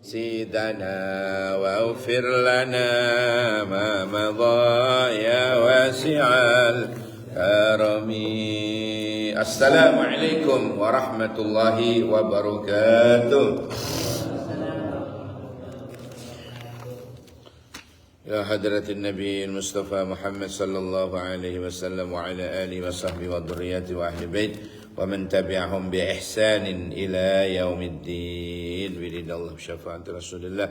سيدنا واغفر لنا ما مضى يا واسع الكرم. السلام عليكم ورحمة الله وبركاته. يا حضرة النبي المصطفى محمد صلى الله عليه وسلم وعلى آله وصحبه وذريته وأهل بيت ومن تبعهم بإحسان إلى يوم الدين بإذن الله بشفاعة رسول الله.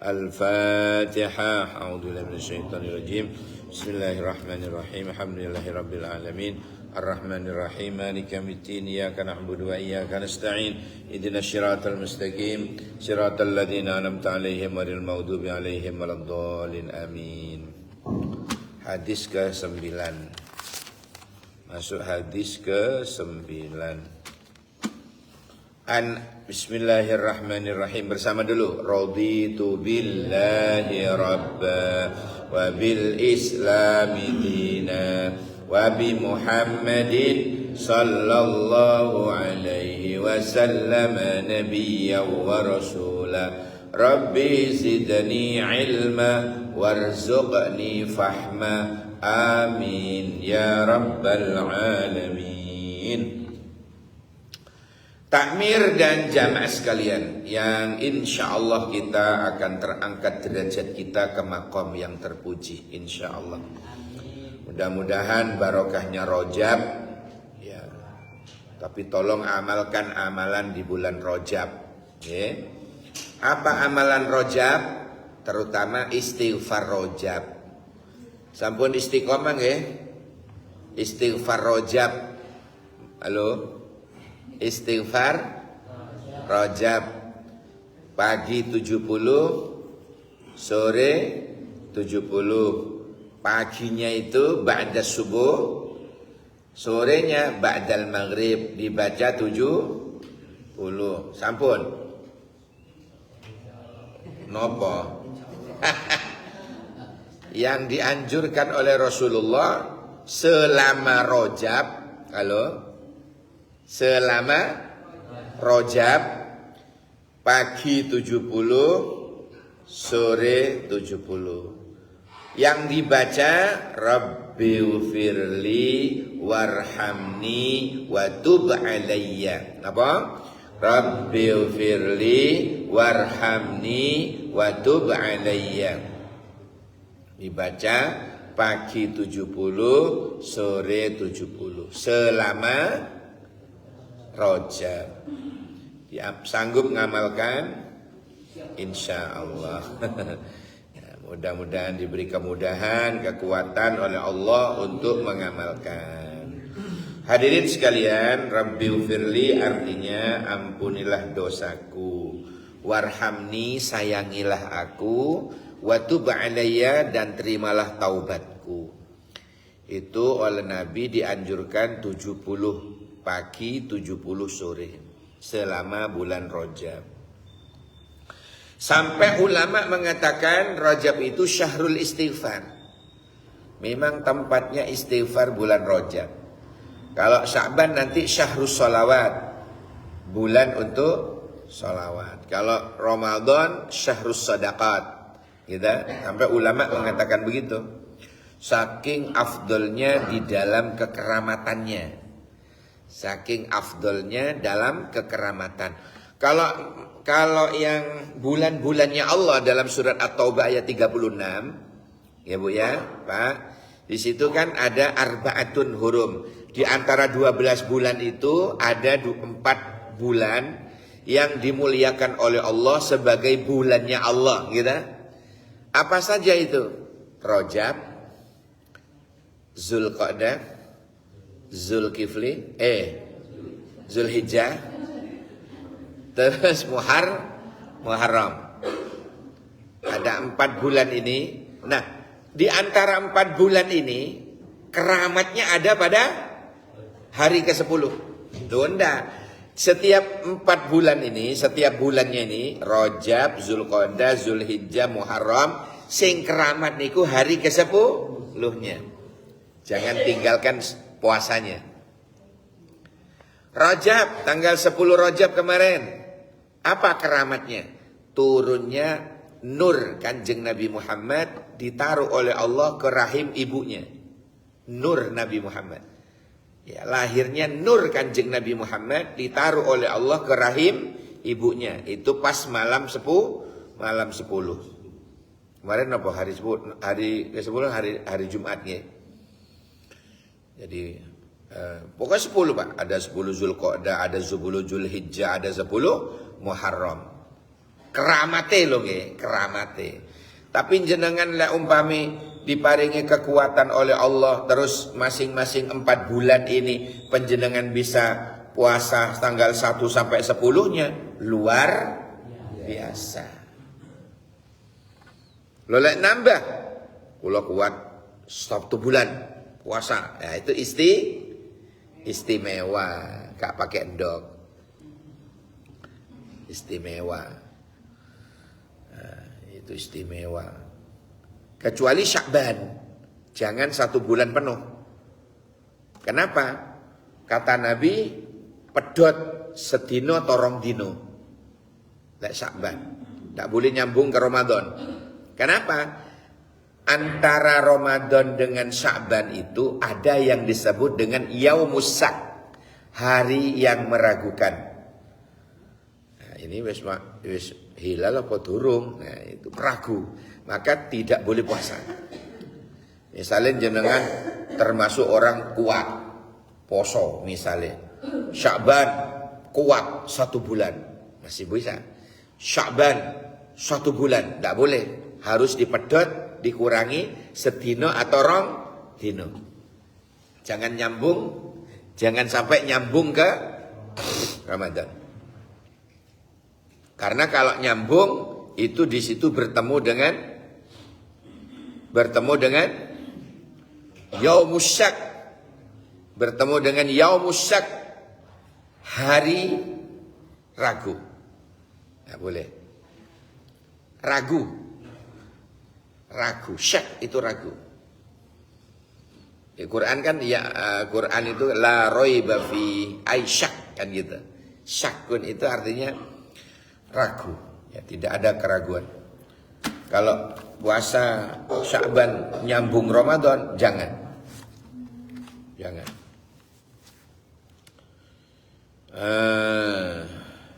الفاتحة. أعوذ بالله من الشيطان الرجيم. بسم الله الرحمن الرحيم. الحمد لله رب العالمين الرحمن الرحيم مالك يوم الدين إياك نعبد وإياك نستعين اهدنا الصراط المستقيم صراط الذين أنعمت عليهم غير المغضوب عليهم ولا الضالين آمين. Hadis ke-9. Masuk hadis ke-9. Bismillahirrahmanirrahim. Bersama dulu. Raditu billahi rabba wa bil islami dina wa bi Muhammadin sallallahu alaihi wasallam nabiyyan wa rasula. Rabbi zidni ilma warzuqni fahma. Amin ya rabbal alamin. Takmir dan jamaah sekalian, yang insya Allah kita akan terangkat derajat kita ke maqam yang terpuji, insya Allah. Mudah-mudahan barokahnya Rajab, ya. Tapi tolong amalkan amalan di bulan Rajab, ya. Apa amalan Rajab? Terutama istighfar Rajab. Sampun istiqomah nggih? Istighfar Rajab. Halo? Istighfar Rajab. Pagi 70, sore 70. Paginya itu ba'da subuh, sorenya ba'dal maghrib, dibaca 70. Sampun. Nopo? Yang dianjurkan oleh Rasulullah selama Rajab, selama Rajab pagi 70, sore 70. Yang dibaca Rabbighfirli warhamni wa tub alayya. Apa? Rabbighfirli warhamni wa tub alayya. Dibaca pagi 70, sore 70 selama Rajab. Sanggup ngamalkan? Insya Allah. Ya, mudah-mudahan diberi kemudahan, kekuatan oleh Allah untuk mengamalkan. Hadirin sekalian, Rabbighfirli artinya ampunilah dosaku, warhamni sayangilah aku, wa tub alayya dan terimalah taubatku. Itu oleh Nabi dianjurkan 70 pagi 70 sore selama bulan Rajab. Sampai ulama mengatakan Rajab itu syahrul istighfar. Memang tempatnya istighfar bulan Rajab. Kalau Sya'ban nanti syahrus sholawat, bulan untuk sholawat. Kalau Ramadan syahrus sadaqat. Gitu. Sampai ulama mengatakan begitu. Saking afdolnya di dalam kekeramatannya. Saking afdolnya dalam kekeramatan. Kalau yang bulan-bulannya Allah dalam surat At-Taubah ayat 36, ya Bu ya, Pak. Di situ kan ada arba'atun hurum. Di antara 12 bulan itu ada 4 bulan yang dimuliakan oleh Allah sebagai bulannya Allah, gitu. Apa saja itu? Rajab, Zulqa'dah, Zulkifli, Zulhijjah, terus Muharram. Ada 4 bulan ini. Nah, di antara 4 bulan ini keramatnya ada pada hari ke-10. Tunda. Setiap 4 bulan ini, setiap bulannya ini, Rajab, Zulqa'dah, Zulhijjah, Muharram, sing keramat niku hari ke-10-nya. Jangan tinggalkan puasanya. Rajab, tanggal 10 Rajab kemarin. Apa keramatnya? turunnya nur Kanjeng Nabi Muhammad ditaruh oleh Allah ke rahim ibunya. Nur Nabi Muhammad. Ya, lahirnya nur Kanjeng Nabi Muhammad ditaruh oleh Allah ke rahim ibunya. Itu pas malam 10. Kemarin apa hari 10? Hari ke-10 hari Jumatnya. Jadi pokoknya 10 Pak. Ada 10 Zulqa'dah, ada 10 Zulhijjah, ada 10 Muharram. Keramate lho nggih, keramate. Tapi jenengan lek umpami diparingi kekuatan oleh Allah terus masing-masing 4 bulan ini penjenengan bisa puasa tanggal 1 sampai 10-nya luar biasa. Lo lek nambah kula kuat stop 1 bulan puasa. Ya itu istimewa, gak pakai endok. Istimewa. Itu istimewa. Kecuali Sya'ban, jangan 1 bulan penuh. Kenapa? Kata Nabi, pedot sedino atau rong dino. Lek Sya'ban, tidak boleh nyambung ke Ramadan. Kenapa? Antara Ramadan dengan Sya'ban itu ada yang disebut dengan Yaumus Syak, hari yang meragukan. Nah, ini wis hilal apa durung, nah itu ragu, maka tidak boleh puasa. Misalnya jenengan termasuk orang kuat poso, misalnya Sya'ban kuat 1 bulan masih bisa. Sya'ban 1 bulan tidak boleh, harus dipedot, dikurangi sedino atau rong dino. Jangan nyambung, jangan sampai nyambung ke Ramadan. Karena kalau nyambung itu di situ bertemu dengan Yaumus Syak. Bertemu dengan Yaumus Syak, hari ragu. Enggak boleh. Ragu. Syak itu ragu. Di Quran kan ya, Quran itu la raiba fi ay syak kan gitu. Syakun itu artinya ragu, ya tidak ada keraguan. Kalau puasa Sya'ban nyambung Ramadan, jangan.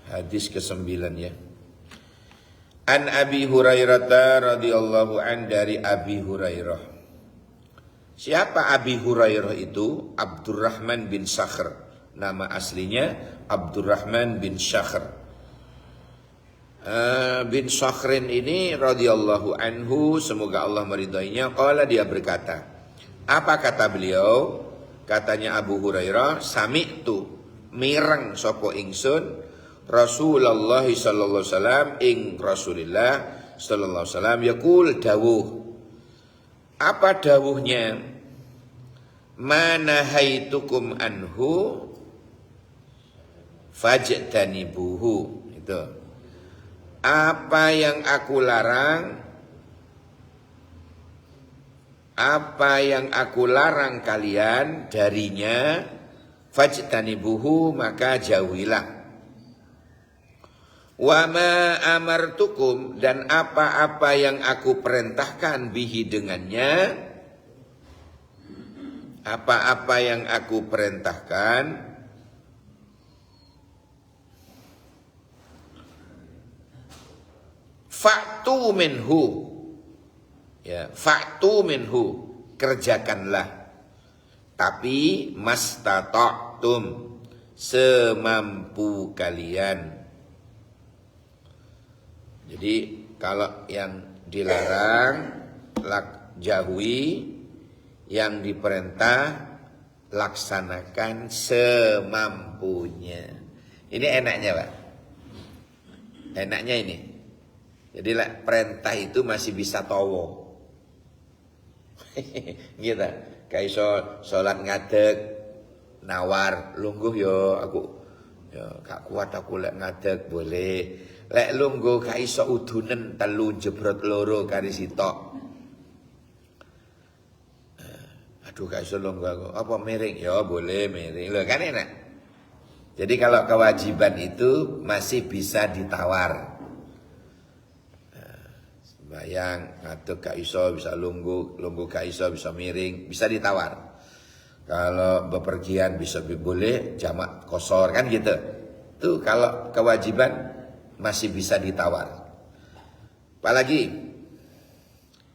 Hadis ke-9 ya. An Abi Hurairah radhiyallahu an, dari Abi Hurairah. Siapa Abi Hurairah itu? Abdurrahman bin Sakhr. Nama aslinya Abdurrahman bin Sakhr. Bin Sakhrin ini radhiyallahu anhu, semoga Allah meridainya. Qala, dia berkata, apa kata beliau? Katanya Abu Hurairah, sami'tu, mireng sapa ingsun Rasulullah sallallahu alaihi wasallam, ing Rasulillah sallallahu alaihi wasallam yaqul, dawuh. Apa dawuhnya? Mana haitukum anhu fajtanibuhu. Itu. Apa yang aku larang kalian darinya, fajtanibuhu, maka jauhilah. Wa ma amartukum, dan apa-apa yang aku perintahkan bihi dengannya, apa-apa yang aku perintahkan, fa'tu minhu, ya, fa'tu minhu, kerjakanlah, tapi mastata'tum, semampu kalian. Jadi kalau yang dilarang jauhi, yang diperintah laksanakan semampunya. Ini enaknya Pak, enaknya ini. Jadi perintah itu masih bisa towo. Gitu. Kayak sholat ngadeg, nawar, lungguh yo aku, yo gak kuat aku lek ngadeg, boleh. Lek lungguh gak iso udunen telu jebrot loro kari sitok. Aduh gak iso lungguh aku. Apa miring? Ya boleh miring. Loh kan enak. Jadi kalau kewajiban itu masih bisa ditawar. Bayang, ngadeg gak iso, bisa lungguh gak iso, bisa miring, bisa ditawar. Kalau bepergian bisa boleh, jamak kosor kan gitu. Itu kalau kewajiban masih bisa ditawar. Apalagi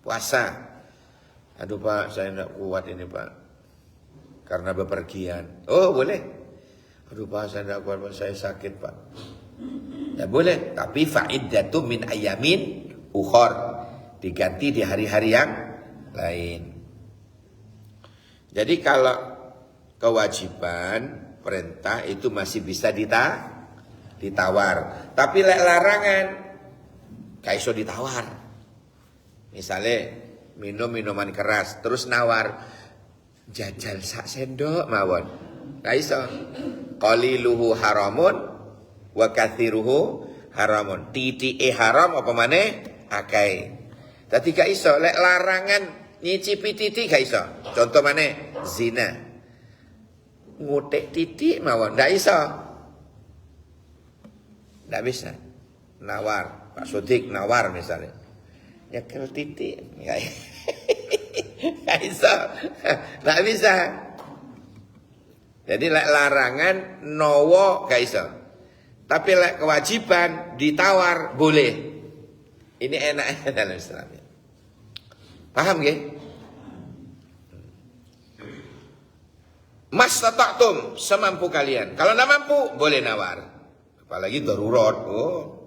puasa. Aduh Pak, saya tidak kuat ini Pak, karena bepergian. Oh boleh. Aduh Pak, saya tidak kuat Pak, saya sakit Pak. Ya boleh, tapi fa'iddatu min ayamin ukhor, diganti di hari-hari yang lain. Jadi kalau kewajiban perintah itu masih bisa ditawar. Tapi lek larangan gak iso ditawar. Misalnya minum minuman keras terus nawar jajal sak sendok mawon. Gak iso. Qaliluhu haramun wa katsiruhu haramun. Titike haram apa maneh akeh. Dadi gak iso lek larangan nyicipi titik gak iso. Contoh maneh zina. Ngutik titik mawon ndak iso. Ndak bisa. Nawar, Pak Sodik nawar misalnya. Nyekel titik nggak iso. Ndak bisa. Jadi lek larangan nowo gak iso. Tapi lek kewajiban ditawar boleh. Ini enaknya dalam Islam. Paham nggih? Mastata'tum, semampu kalian. Kalau tidak mampu, boleh nawar. Apalagi darurat. Oh.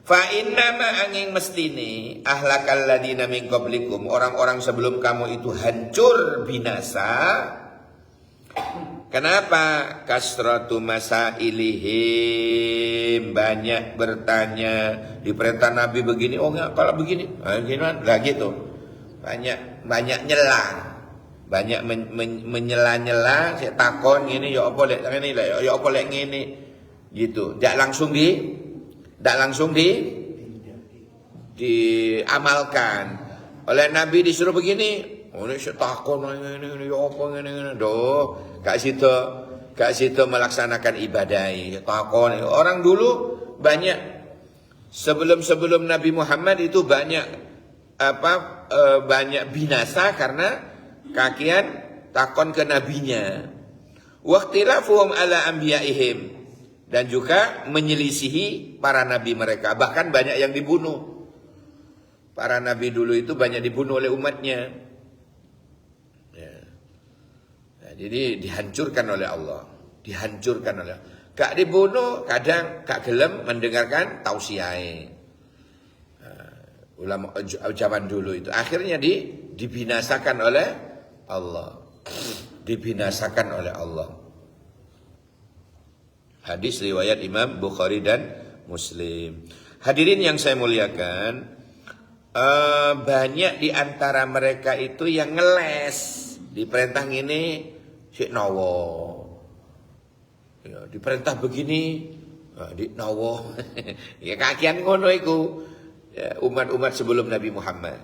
Fa innama angin mestini ahlakal ladina min qablikum, orang-orang sebelum kamu itu hancur binasa. Kenapa? Kasratu masailihim, banyak bertanya. Diperintah Nabi begini, oh enggak, kalau begini, gimana? Lah gitu. Banyak nyela. Banyak menyela-nyela, saya takon gini, ya apa lek ngene, ya apa lek ngene. Gitu. Tidak langsung diamalkan. Oleh Nabi disuruh begini, oh ini saya takon ngene, ya apa ngene. Doh, gak situ melaksanakan ibadah. Takon. Orang dulu banyak sebelum Nabi Muhammad itu banyak banyak binasa karena kakian takon ke nabinya. Waqtilafuhum ala anbiyaihim, dan juga menyelisihi para nabi mereka. Bahkan banyak yang dibunuh. Para nabi dulu itu banyak dibunuh oleh umatnya. Ya. Nah, jadi dihancurkan oleh Allah. Dihancurkan oleh Allah. Gak dibunuh, kadang gak gelem mendengarkan tausiah. Ulama zaman dulu itu akhirnya dibinasakan oleh Allah. Dibinasakan oleh Allah. Hadis riwayat Imam Bukhari dan Muslim. Hadirin yang saya muliakan, banyak di antara mereka itu yang ngeles. Diperintah ini sik nawa. Ya, diperintah begini di nawa. Ya kakian ngono iku. Ya, umat-umat sebelum Nabi Muhammad.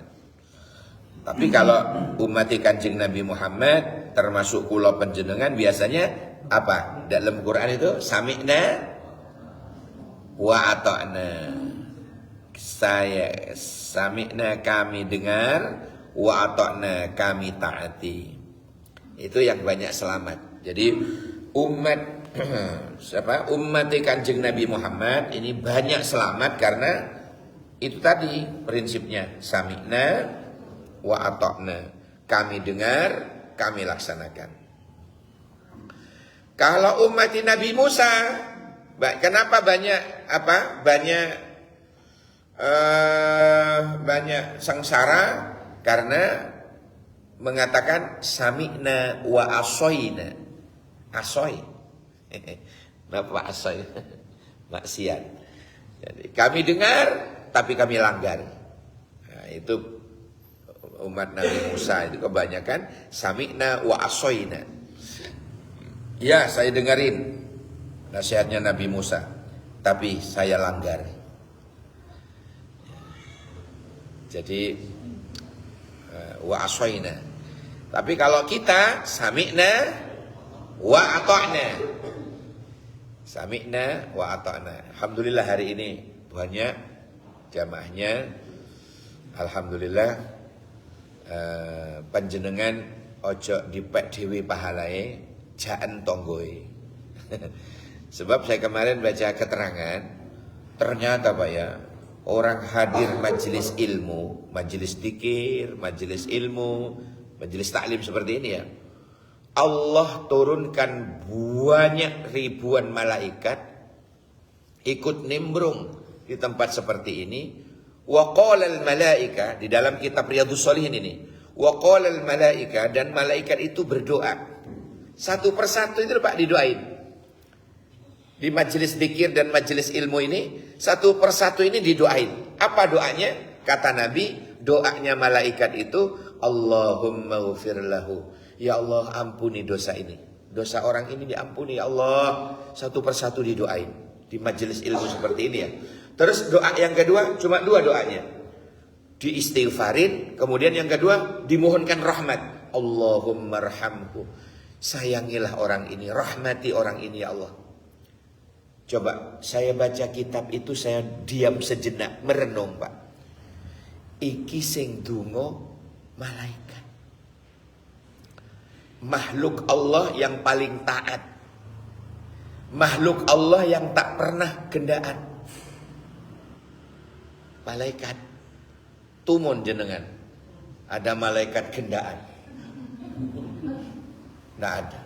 Tapi kalau umat Kanjeng Nabi Muhammad termasuk kula panjenengan biasanya apa? Dalam Quran itu sami'na wa ata'na. Saya sami'na, kami dengar, wa ata'na, kami taati. Itu yang banyak selamat. Jadi umat Kanjeng Nabi Muhammad ini banyak selamat karena itu tadi prinsipnya sami'na wa ata'na, kami dengar, kami laksanakan. Kalau umat Nabi Musa, kenapa banyak sengsara? Karena mengatakan sami'na wa asoyna. Asoy. Kenapa asoy? Maksiat. Jadi kami dengar tapi kami langgar. Nah, itu umat Nabi Musa itu kebanyakan sami'na wa asoyna. Ya, saya dengerin nasihatnya Nabi Musa, tapi saya langgar. Jadi wa asoyna. Tapi kalau kita sami'na wa ata'na. Sami'na wa ata'na. Alhamdulillah hari ini banyak jamaahnya Alhamdulillah panjenengan ojo dipek dhewe pahalae jaan tonggoe. Sebab saya kemarin baca keterangan, ternyata Pak ya, orang hadir majelis ilmu, majelis dzikir, majelis ilmu, majelis taklim seperti ini ya, Allah turunkan banyak ribuan malaikat ikut nimbrung di tempat seperti ini. Wa qalal malaika, di dalam kitab Riyadhus Shalihin ini, wa qalal malaika, dan malaikat itu berdoa. Satu persatu itu Pak didoain. Di majelis dzikir dan majelis ilmu ini, satu persatu ini didoain. Apa doanya? Kata Nabi, doanya malaikat itu, Allahumma ghfir lahu. Ya Allah, ampuni dosa ini. Dosa orang ini diampuni ya Allah. Satu persatu didoain di majelis ilmu seperti ini ya. Terus doa yang kedua, cuma dua doanya. Diistighfarin, kemudian yang kedua dimohonkan rahmat. Allahumma arhamhu. Sayangilah orang ini, rahmati orang ini ya Allah. Coba saya baca kitab itu, saya diam sejenak, merenung Pak. Iki sing donga malaikat. Makhluk Allah yang paling taat. Makhluk Allah yang tak pernah gendaan. Malaikat tumun jenengan. Ada malaikat gendaan? Tidak ada.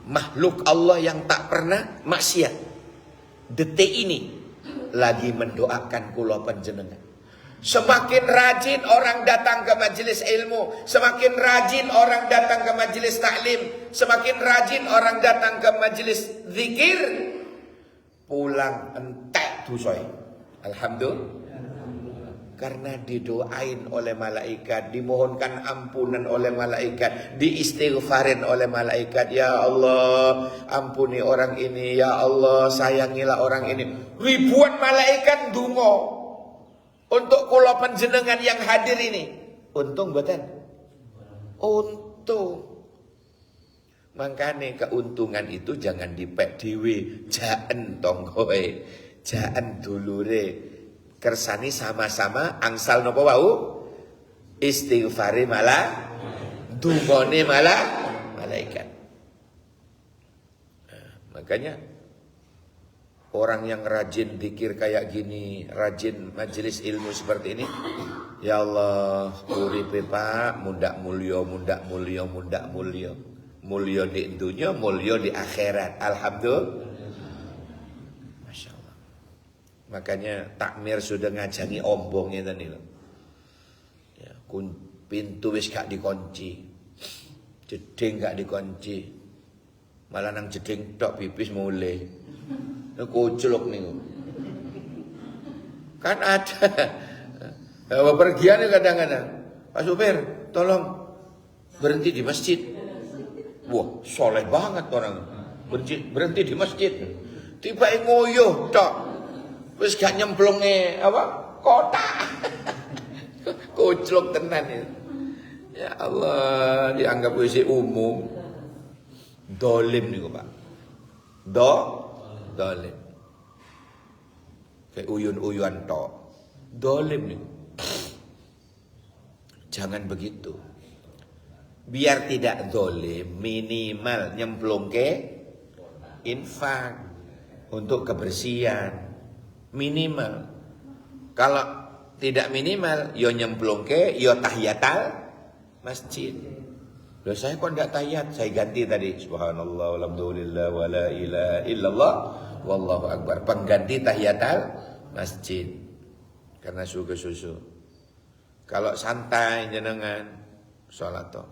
Makhluk Allah yang tak pernah maksiat, detik ini lagi mendoakan kula panjenengan. Semakin rajin orang datang ke majelis ilmu, semakin rajin orang datang ke majelis taklim, semakin rajin orang datang ke majelis zikir, pulang entek dosai. Alhamdulillah. Karena didoain oleh malaikat, dimohonkan ampunan oleh malaikat, diistighfarin oleh malaikat. Ya Allah, ampuni orang ini. Ya Allah, sayangilah orang ini. Ribuan malaikat dungo untuk kula panjenengan yang hadir ini. Untung mboten? Untung. Makanya keuntungan itu jangan dipek dhewe, jaan tonggoe, jaan dulure. Kersani sama-sama angsal nopo wau? Istighfari malah dungone malah malaikat. Nah, makanya orang yang rajin zikir kayak gini, rajin majelis ilmu seperti ini, ya Allah, uripe Pak mundak mulya, mundak mulya, mundak mulya. Mulya di dunya, mulya di akhirat. Alhamdulillah. Masya Allah. Makanya takmir sudah ngajangi ombongnya tadi loh. Ya, pintu wis gak dikunci, jeding gak dikunci, malah nang jeding tok pipis mulai. Kuculuk nih. Kan ada bepergian kadang-kadang. Pak Supir, tolong berhenti di masjid. Wah, soleh banget orang. Berhenti di masjid. Tiba ngoyo tok. Wis gak nyemplunge apa? Kota. Kuculuk tenan itu. Ya Allah, dianggap wis umum. Dolim niku, Pak. Dolim. Kayak uyun-uyun tok. Dolim nih. Jangan begitu. Biar tidak dolim, minimal nyemplung ke infak untuk kebersihan. Minimal. Kalau tidak minimal, yo nyemplung ke, yo tahiyatal masjid. Loh, saya kok enggak tahiyat? Saya ganti tadi. Subhanallah, alhamdulillah, wa la ilaha illallah, wallahu akbar. Pengganti tahiyatal masjid. Karena susu. Kalau santai jenengan sholat toh.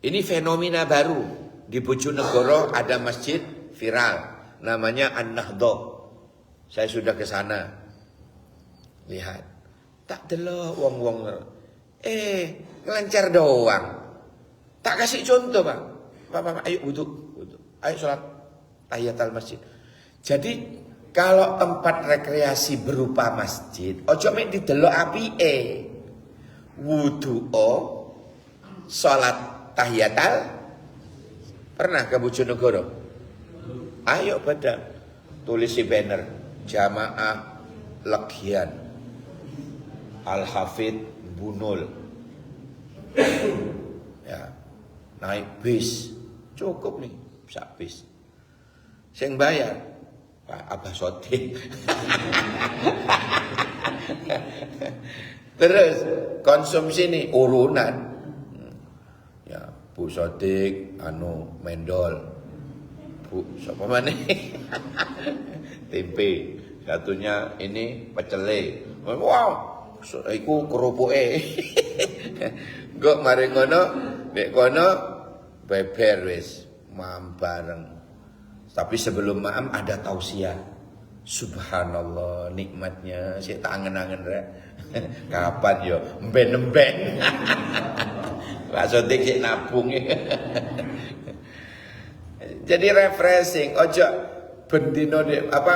Ini fenomena baru. Di Bojonegoro ada masjid viral. Namanya An-Nahdhah. Saya sudah ke sana. Lihat. Tak delok wong-wong. Ngelancar doang. Tak kasih contoh, Pak. Pak, ayo wudu. Ayo sholat tahiyatul masjid. Jadi kalau tempat rekreasi berupa masjid, ojo mek didelok apike. Wudu sholat tahiyatul. Pernah ke Bojonegoro? Ayo pada tulis di banner jamaah legian. Al-Hafid Bunul. Ya, naik bis cukup nih, sak bis. Sing bayar Pak Abah Sodik. Terus konsumsi nih urunan. Ya, Bu Sodik mendol. Bu, siapa mana? Tempe. Satunya ini pecele. Wow, iku kerupuke. Kok mari ngono, nek kono beber wis mambareng. Tapi sebelum maam ada tausiah. Subhanallah nikmatnya sik tak angen-angen rek. Kapan yo emben-emben. Pak Sodik sik nabung. Jadi refreshing, ojo bendino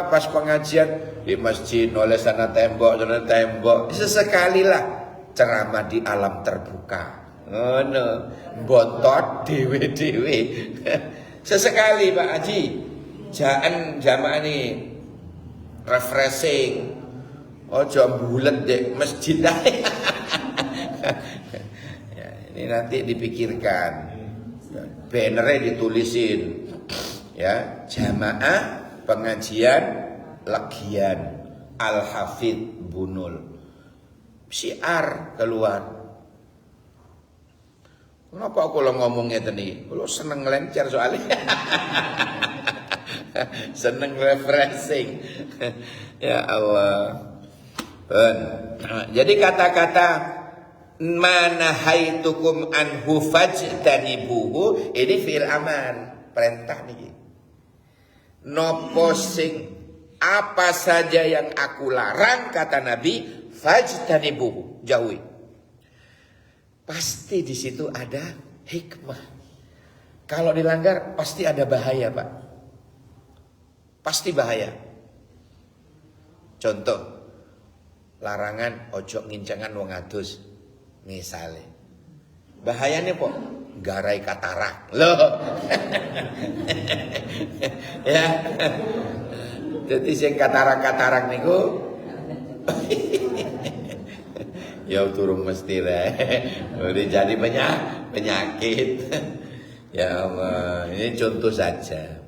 pas pengajian di masjid oleh sana tembok. Sesekali lah ceramah di alam terbuka. Ngono, bontot dewe-dewe. Sesekali Pak Haji, jangan jamaah ini refreshing. Ojo bulet dek masjid lah. Ya, ini nanti dipikirkan. Bannernya ditulisin. Ya, jamaah pengajian Legian Al-Hafid Bunul. Syiar keluar. Kenapa aku lo ngomongnya tadi? Lo seneng lencer soalnya. Seneng refreshing. Ya Allah. Jadi kata-kata mana haitukum anhu fajtanibuhu ini fi'il amar, perintah nih. Nopo sing apa saja yang aku larang kata Nabi fajtanibuhu, jauhi. Pasti di situ ada hikmah. Kalau dilanggar pasti ada bahaya, Pak. Pasti bahaya. Contoh, larangan ojo ngincangan wong adus. Misalnya. Bahayanya kok garai katarak. Loh. Ya. Jadi sing katarak-katarak niku ya turun mesti udah jadi penyakit. Ya Allah, ini contoh saja.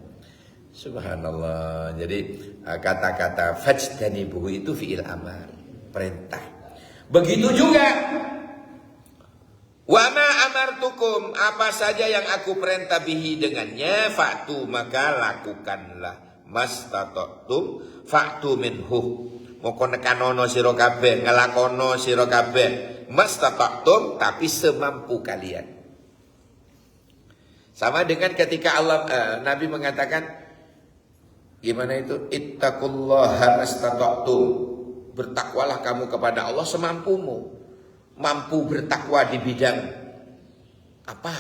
Subhanallah. Jadi kata-kata fajtanibuhu itu fi'il amar, perintah. Begitu juga wa ma amartukum, apa saja yang aku perintah bihi dengannya, fa'tu maka lakukanlah, mastata'tum fa'tu minhu. Moko nekanono sira kabeh, ngelakono sira kabeh, mastata'tum, tapi semampu kalian. Sama dengan ketika Nabi mengatakan gimana itu? Ittaqullaha mastata'tum. Bertakwalah kamu kepada Allah semampumu. Mampu bertakwa di bidang apa?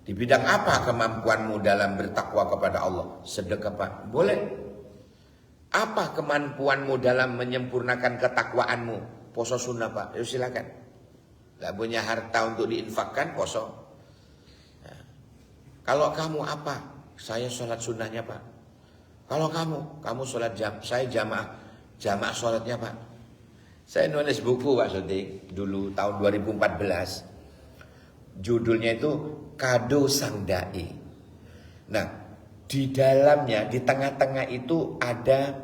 Di bidang apa kemampuanmu dalam bertakwa kepada Allah? Sedekah, Pak. Boleh. Apa kemampuanmu dalam menyempurnakan ketakwaanmu? Poso sunnah, Pak. Yuk silakan. Gak punya harta untuk diinfakkan, poso. Nah, kalau kamu apa? Saya sholat sunnahnya, Pak. Kalau kamu sholat saya jamaah sholatnya, Pak. Saya nulis buku, Pak Sodik, dulu tahun 2014. Judulnya itu Kado Sang Dai. Nah, di dalamnya, di tengah-tengah itu ada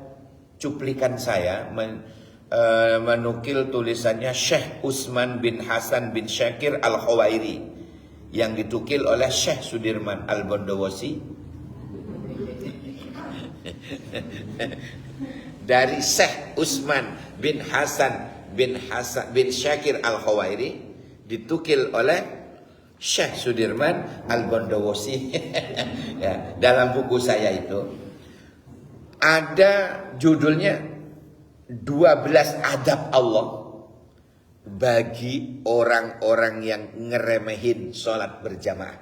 cuplikan saya menukil tulisannya Syekh Utsman bin Hasan bin Syakir Al-Khawairi yang ditukil oleh Syekh Sudirman Al-Bondowosi dari Syekh Utsman bin Hasan bin Syakir Al-Khawairi ditukil oleh Syekh Sudirman Al-Bondowosi. Ya, dalam buku saya itu ada judulnya 12 adab Allah bagi orang-orang yang ngeremehin sholat berjamaah.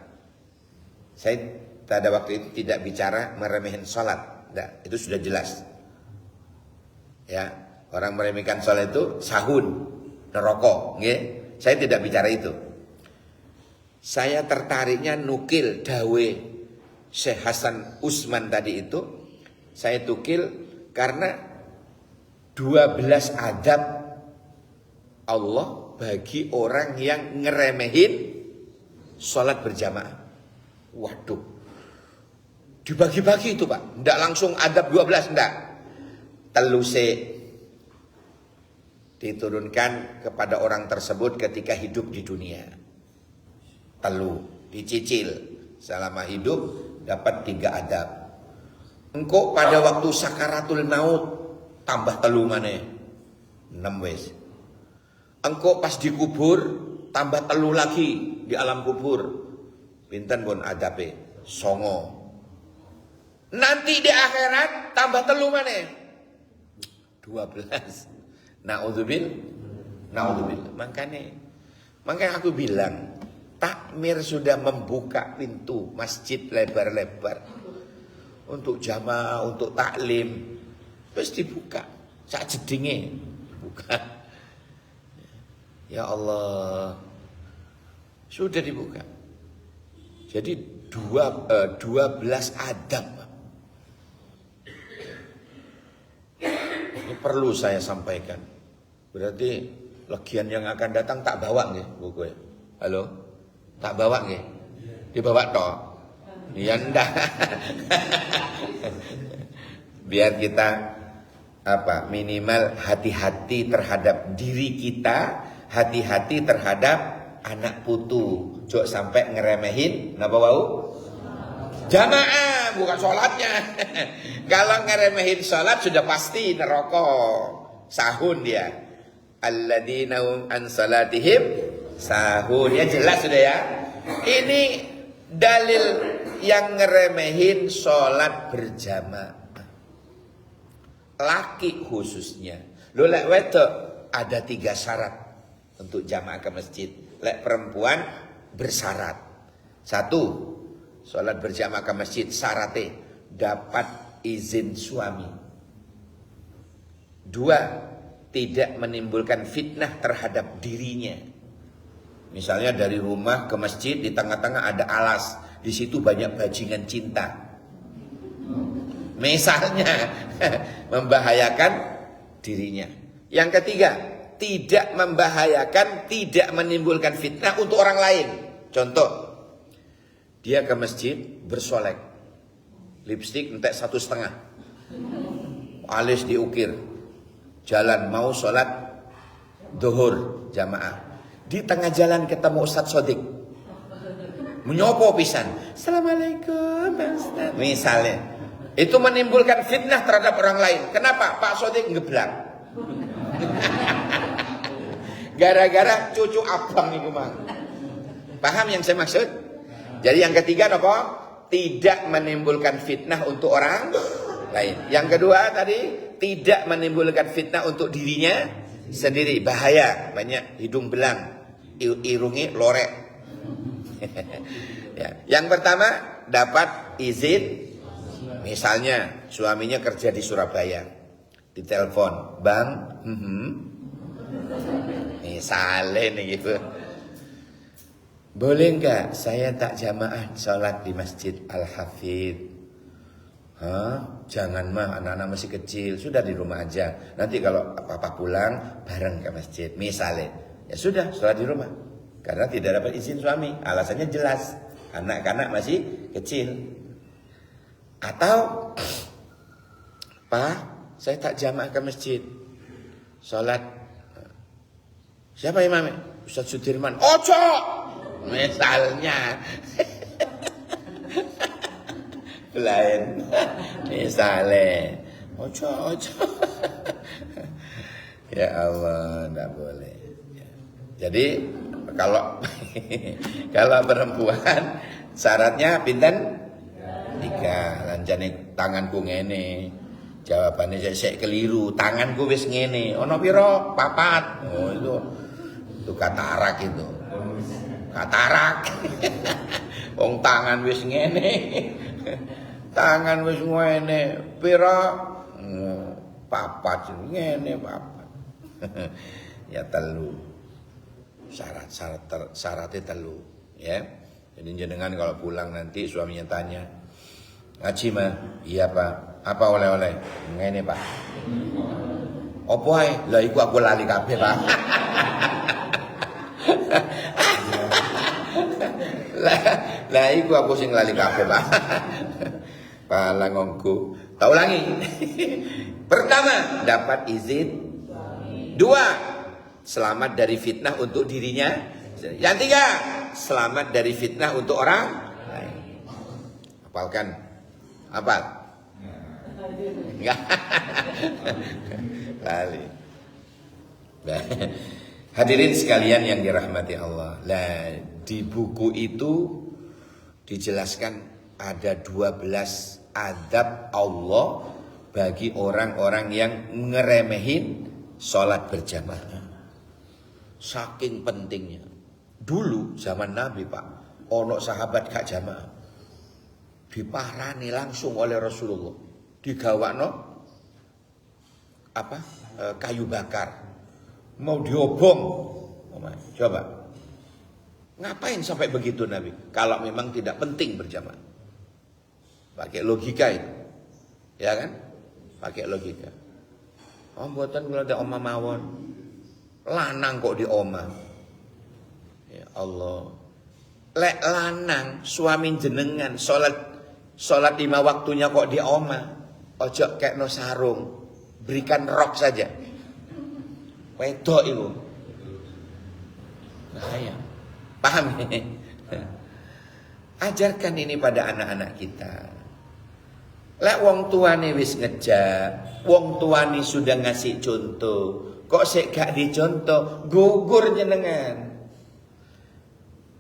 Saya pada waktu itu tidak bicara meremehin sholat. Nah, itu sudah jelas. Ya, orang meremehkan sholat itu sahun, neraka. Saya tidak bicara itu. Saya tertariknya nukil dawe Syekh Hasan Utsman tadi itu. Saya tukil karena 12 adab Allah bagi orang yang ngeremehin sholat berjamaah. Waduh, dibagi-bagi itu Pak, ndak langsung adab 12, ndak. Teluse diturunkan kepada orang tersebut ketika hidup di dunia. Telu dicicil selama hidup dapat 3 adab. Engkau pada waktu sakaratul maut tambah telu maneh 6 wis. Engkau pas dikubur tambah telu lagi di alam kubur. Pinten pun adabe 9. Nanti di akhirat tambah telu maneh 12. Naudzubillah. Makanya aku bilang, takmir sudah membuka pintu masjid lebar-lebar untuk jamaah, untuk taklim, terus dibuka saat jedinge buka. Ya Allah, sudah dibuka. Jadi 12 adab. Ini perlu saya sampaikan. Berarti legian yang akan datang tak bawa nggih buku. Halo? Tak bawa nggih? Dibawa toh? Ya ndak. Biar kita minimal hati-hati terhadap diri kita, hati-hati terhadap anak putu. Jok sampai ngeremehin napa wau? Jamaah, bukan sholatnya. Kalau ngeremehin sholat sudah pasti neraka. Sahun dia. Alladzina hum an salatihim sahun. Ya jelas sudah ya. Ini dalil yang ngeremehin sholat berjamaah. Laki khususnya. Lo lek wedok ada 3 syarat untuk jamaah ke masjid. Lek perempuan bersyarat. 1, sholat berjamaah ke masjid syaratnya dapat izin suami. 2, tidak menimbulkan fitnah terhadap dirinya. Misalnya dari rumah ke masjid di tengah-tengah ada alas, di situ banyak bajingan cinta. Misalnya membahayakan dirinya. Yang ketiga, tidak membahayakan, tidak menimbulkan fitnah untuk orang lain. Contoh, dia ke masjid bersolek, lipstik entek 1,5, alis diukir, jalan mau sholat duhur jamaah. Di tengah jalan ketemu Ustadz Sodik, menyopo pisan, Assalamualaikum Pak Ustadz. Misalnya, itu menimbulkan fitnah terhadap orang lain. Kenapa? Pak Sodik ngeblak. Gara-gara cucu abang itu mah. Paham yang saya maksud? Jadi yang ketiga apa? Tidak menimbulkan fitnah untuk orang lain. Yang kedua tadi, tidak menimbulkan fitnah untuk dirinya sendiri. Bahaya, banyak hidung belang, irungi lorek. Ya. Yang pertama, dapat izin. Misalnya suaminya kerja di Surabaya, ditelepon, Bang, misalnya nih gitu, boleh nggak saya tak jamaah sholat di masjid Al-Hafidh? Jangan mah, anak-anak masih kecil, sudah di rumah aja. Nanti kalau papa pulang bareng ke masjid, misalnya, ya sudah sholat di rumah. Karena tidak dapat izin suami, alasannya jelas, anak-anak masih kecil. Atau, Pak, saya tak jamaah ke masjid, sholat. Siapa imamnya? Ustadz Sudirman. Ojo, misalnya. Lain, misalnya. Ojo. Ya Allah, tidak boleh. Jadi kalau perempuan syaratnya pinten? 3. Lanjane tanganku ngene. Jawabannya saya keliru. Tanganku wis ngene. Ono piro? 4. Oh itu katarak itu. Katarak. Wong tangan wis ngene. Tangan wis ngene. Piro? 4 ngene 4. Ya telu. Syaratnya telu, ya. Jadi jenengan kalau pulang nanti suaminya tanya, ngaji mah? Iya Pak. Apa oleh-oleh? Ngene Pak. Opo ae? Lah iku aku lali kabeh Pak. Lah iku aku sing lali kabeh, Pak. Pala ngongku. Tak ulangi. Pertama, dapat izin. Dua, selamat dari fitnah untuk dirinya. Yang tiga, selamat dari fitnah untuk orang lain. Hafalkan. Hafal? Enggak. Lali. Hadirin sekalian yang dirahmati Allah. Lah, di buku itu dijelaskan ada 12 adab Allah bagi orang-orang yang ngeremehin sholat berjamaah. Saking pentingnya. Dulu zaman Nabi, Pak, ono sahabat gak jamaah. Diparani langsung oleh Rasulullah. Digawakno apa? Kayu bakar. Mau diobong. Coba. Ngapain sampai begitu Nabi? Kalau memang tidak penting berjamaah. Pakai logika itu. Ya kan? Pakai logika. Oh, mboten kula ada omah mawon. Lanang kok di omah. Ya Allah. Lek lanang suami jenengan salat 5 waktunya kok di omah. Ojo kekno sarung. Berikan rok saja. Wedok itu. Bahaya. Paham ya? Ajarkan ini pada anak-anak kita. Lek wong tuane wis ngejak, wong tuane sudah ngasih contoh, kok sik gak dicontoh, gugur jenengan.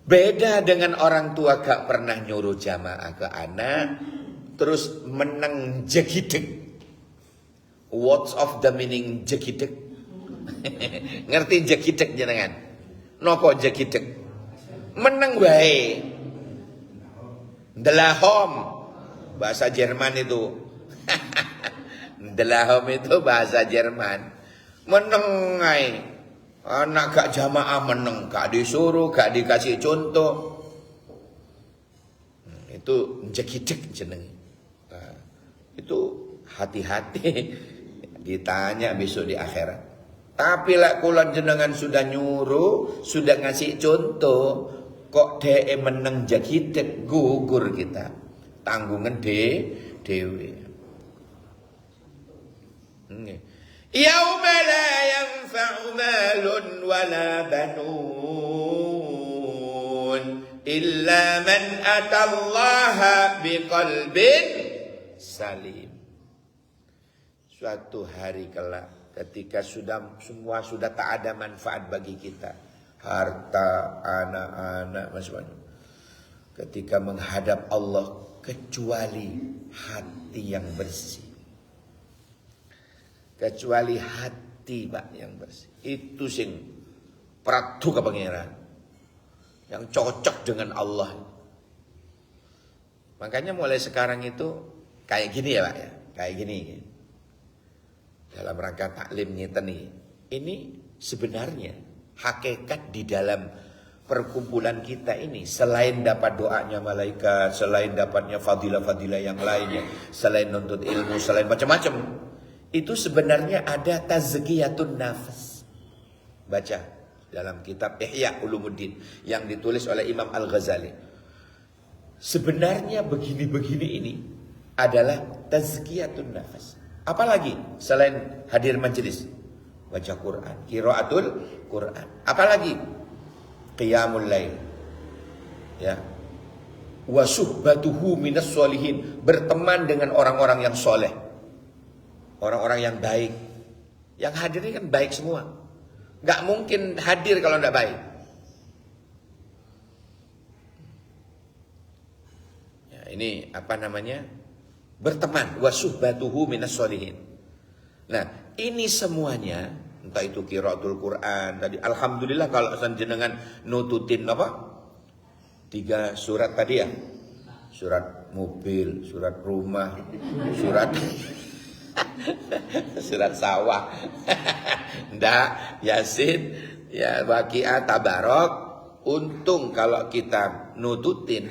Beda dengan orang tua gak pernah nyuruh jamaah ke anak, terus meneng jegideg. What's of the meaning jegideg? Ngerti jegideg jenengan? Nopo jegideg? Meneng wae. Delahom bahasa Jerman itu. Delahom itu bahasa Jerman. Meneng ae. Anak gak jamaah meneng, gak disuruh, gak dikasih contoh. Itu jegideg jeneng. Nah, itu hati-hati ditanya besok di akhirat. Tapi lek kula jenengan sudah nyuruh, sudah ngasih contoh, kok dhek meneng jagideg, gugur kita. Tanggungan dewe. Yauma la yanfa'u malun wala banun illa man atallaha biqalbin salim. Suatu hari kelak ketika semua sudah tak ada manfaat bagi kita, harta, anak-anak, macam-macam. Ketika menghadap Allah kecuali hati yang bersih. Kecuali hati, Pak, yang bersih. Itu sing pratu ke pangeran. Yang cocok dengan Allah. Makanya mulai sekarang itu kayak gini ya, Pak ya. Kayak gini. Dalam rangka taklim ngiteni. Ini sebenarnya hakikat di dalam perkumpulan kita ini, selain dapat doanya malaikat, selain dapatnya fadilah-fadilah yang lainnya, selain nuntut ilmu, selain macam-macam, itu sebenarnya ada tazkiyatun nafas. Baca dalam kitab Ihya Ulumuddin yang ditulis oleh Imam Al-Ghazali. Sebenarnya begini-begini ini adalah tazkiyatun nafas. Apalagi selain hadir majelis, baca Quran, qiraatul Quran. Apalagi qiyamul lail. Ya. Wa suhbatuhu minas sholihin, berteman dengan orang-orang yang soleh. Orang-orang yang baik. Yang hadir ini kan baik semua. Gak mungkin hadir kalau tidak baik. Ya, ini apa namanya? Berteman. Wa suhbatuhu minas sholihin. Nah, ini semuanya, entah itu qiraatul Quran tadi, alhamdulillah kalau jenengan nututin apa? 3 surat tadi ya. Surat mobil, surat rumah, surat surat sawah. Ndak, Yasin, ya Waqiah, Tabarok. Untung kalau kita nututin,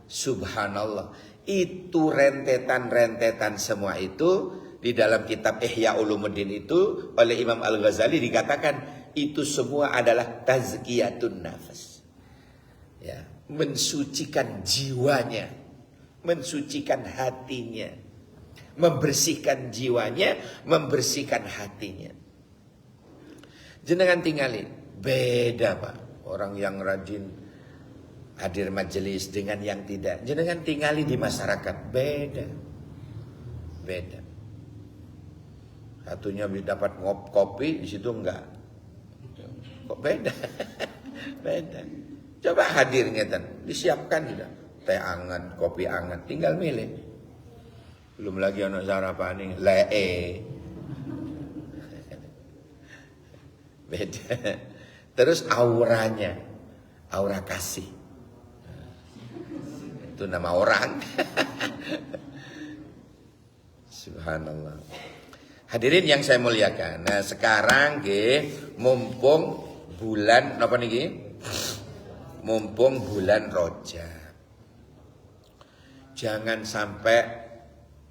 subhanallah. Itu rentetan-rentetan semua itu di dalam kitab Ihya Ulumuddin itu oleh Imam Al-Ghazali dikatakan itu semua adalah tazkiyatun nafas. Ya, mensucikan jiwanya, mensucikan hatinya, membersihkan jiwanya, membersihkan hatinya. Jenengan tinggali, beda Pak. Orang yang rajin hadir majelis dengan yang tidak. Jenengan tinggali di masyarakat, beda. Beda. Satunya dapat kopi, di situ enggak. Kok beda? Beda. Coba hadir ngeten, disiapkan sudah. Teh hangat, kopi hangat, tinggal milih. Belum lagi anak sarapan ini, lee. Beda. Terus auranya, aura kasih. Itu nama orang. Subhanallah. Hadirin yang saya muliakan. Nah, sekarang mumpung bulan apa niki? Mumpung bulan Rajab. Jangan sampai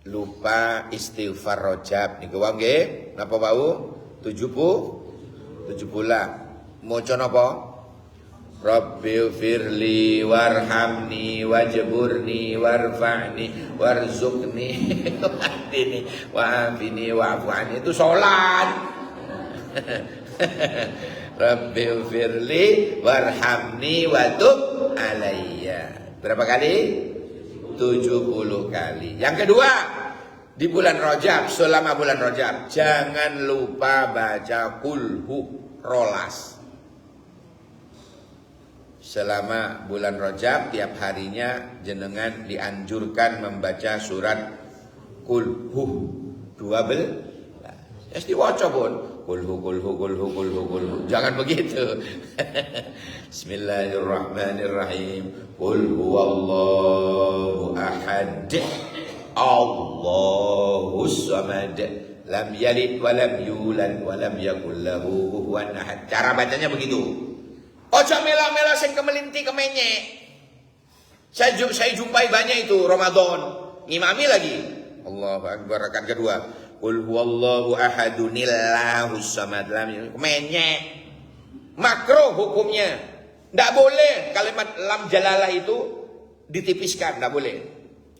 lupa istighfar Rajab niku wae nggih. Napa wau? 70 Maca napa? Rabbi firli warhamni wajburni warfa'ni warzuqni wahdini wa'afini wa'fu'ani. Itu sholat. Rabbi firli warhamni watub alayya. Berapa kali? 70 kali. Yang kedua, di bulan Rajab, selama bulan Rajab, jangan lupa baca kulhu rolas. Selama bulan Rajab, tiap harinya jenengan dianjurkan membaca surat kulhu 12. Ya diwaca pun. Kulhu. Jangan begitu. Bismillahirrahmanirrahim. Qul huwallahu ahad. Allahus samad. Lam yalid wa lam yulad wa lam yakul lahu kufuwan ahad. Cara bacanya begitu. Ojo mela-mela sing kemelinti kemenyek. Saya jumpai banyak itu Ramadan. Ngimami lagi. Allahu Akbar. Rakaat kedua. Qul huwallahu ahadunillahus samad. Lam kemenyek. Makruh hukumnya. Tidak boleh kalimat lam jalalah itu ditipiskan. Tidak boleh.